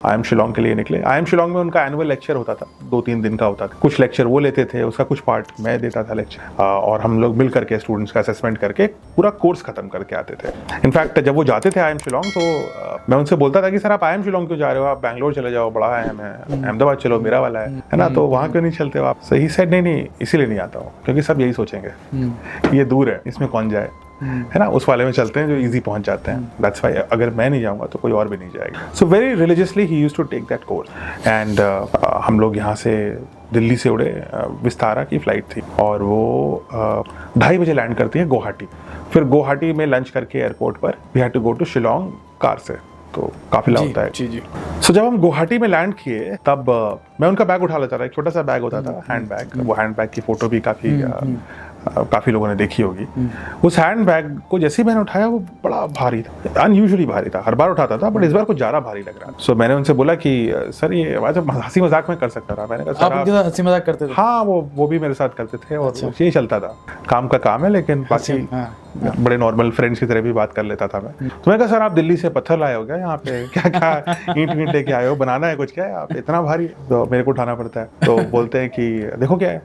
IIM Shillong के लिए निकले। IIM शिलोंग में उनका एनुअल लेक्चर होता था, 2-3 दिन का होता था। कुछ लेक्चर वो लेते थे, उसका कुछ पार्ट मैं देता था लेक्चर, और हम लोग मिल करके स्टूडेंट्स का असेसमेंट करके पूरा कोर्स खत्म करके आते थे। इनफैक्ट जब वो जाते थे IIM शिलोंग तो मैं उनसे बोलता था कि सर आप IIM शिलोंग क्यों जा रहे हो, आप बैंगलोर चले जाओ, बड़ा IIM है, अहमदाबाद चलो, मेरा वाला है ना, तो वहाँ क्यों नहीं चलते हो आप? सही सेड नहीं, इसीलिए नहीं आता हूँ क्योंकि सब यही सोचेंगे ये दूर है, इसमें कौन जाए, है ना, उस वाले में चलते हैं जो इजी पहुंच जाते हैं। दैट्स व्हाई अगर मैं नहीं जाऊंगा तो कोई और भी नहीं जाएगा। So very religiously he used to take that course and हम लोग यहाँ से दिल्ली से उड़े, विस्तारा की फ़्लाइट थी और वो 2:30 बजे लैंड करती है गुवाहाटी। फिर गुवाहाटी में लंच करके एयरपोर्ट पर we had to go to Shillong car से, तो काफिला होता है। जी। सो जब हम गुवाहाटी में लैंड किए तब मैं उनका बैग उठा लेता था, एक छोटा सा बैग होता था, हैंड बैग। वो हैंड बैग की फ़ोटो भी काफ़ी लोगों ने देखी होगी। उस हैंड बैग को जैसे ही मैंने उठाया वो बड़ा भारी था, अनयूजुअली भारी था। हर बार उठाता था बट इस बार कुछ ज़्यादा भारी लग रहा था। सो मैंने उनसे बोला कि सर ये हंसी मजाक में कर सकता था। मैंने कहा सर आप उनके साथ हंसी मजाक करते थे? हाँ, वो भी मेरे साथ करते थे और यही चलता था, काम का काम है, लेकिन बाकी बड़े नॉर्मल फ्रेंड्स की तरह भी बात कर लेता था मैं। तो मैंने कहा सर आप दिल्ली से पत्थर लाए हो क्या यहाँ पे, क्या ईंट वींट लेके आए हो, बनाना है कुछ क्या है, आप इतना भारी तो मेरे को उठाना पड़ता है। तो बोलते हैं कि देखो क्या है।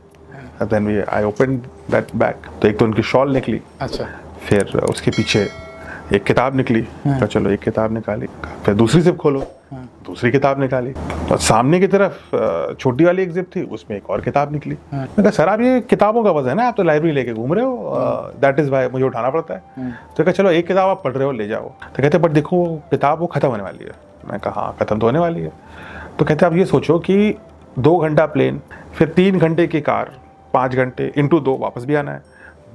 Then I opened that bag, तो एक तो उनकी शॉल निकली, अच्छा, फिर उसके पीछे एक किताब निकली, तो चलो एक किताब निकाली, फिर दूसरी जिप खोलो, दूसरी किताब निकाली, और सामने की तरफ छोटी वाली एक जिप थी, उसमें एक और किताब निकली। मैंने कहा सर आप ये किताबों का वजन है ना, आप तो लाइब्रेरी लेके घूम रहे हो, दैट इज वाई मुझे उठाना पड़ता है। तो कहा चलो एक किताब आप पढ़ रहे हो ले जाओ। तो कहते बट देखो किताब वो खत्म होने वाली है। मैं कहा हाँ खत्म तो होने वाली है। तो कहते आप ये सोचो कि 2 घंटा प्लेन, फिर 3 घंटे की कार, 5 घंटे इंटू 2 वापस भी आना है,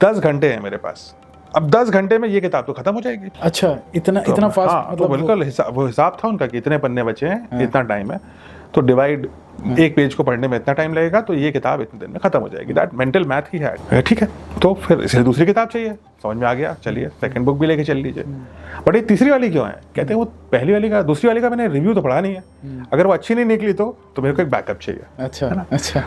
10 घंटे हैं मेरे पास। अब 10 घंटे में ये किताब तो खत्म हो जाएगी। अच्छा, इतना फास्ट? हाँ, मतलब तो बिल्कुल वो हिसाब था उनका कि इतने पन्ने बचे हैं, इतना टाइम है, तो डिवाइड एक पेज को पढ़ने में इतना टाइम लगेगा, तो ये किताब इतने दिन में खत्म हो जाएगी। दैट मेंटल मैथ ही है। ठीक है, तो फिर इसलिए दूसरी किताब चाहिए, समझ में आ गया, चलिए सेकंड बुक भी लेके चल लीजिए। बट ये तीसरी वाली क्यों है? कहते हैं वो पहली वाली का, दूसरी वाली का मैंने रिव्यू तो पढ़ा नहीं है, अगर वो अच्छी नहीं निकली तो मेरे को एक बैकअप चाहिए। अच्छा।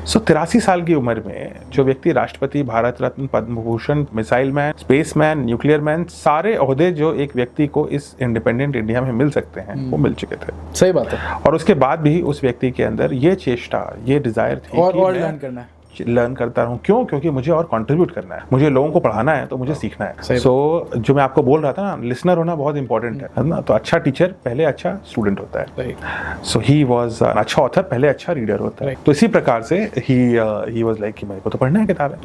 सो 83 साल की उम्र में जो व्यक्ति राष्ट्रपति, Bharat Ratna, Padma Bhushan, missile man, space man, nuclear man, सारे ओहदे जो एक व्यक्ति को इस इंडिपेंडेंट इंडिया में मिल सकते हैं वो मिल चुके थे। सही बात है। और उसके बाद भी उस व्यक्ति के अंदर ये चेष्टा, ये डिजायर थी और लर्न करना है, लर्न करता रहूं। क्यों? क्योंकि मुझे और कंट्रीब्यूट करना है, मुझे लोगों को पढ़ाना है, तो मुझे सीखना है। सो जो मैं आपको बोल रहा था ना, लिसनर होना बहुत इंपॉर्टेंट है ना। तो अच्छा टीचर पहले अच्छा स्टूडेंट होता है। सो ही वाज अच्छा ऑथर पहले अच्छा रीडर होता है। तो इसी प्रकार से ही वाज लाइक कि मेरे को तो पढ़ना है किताबें।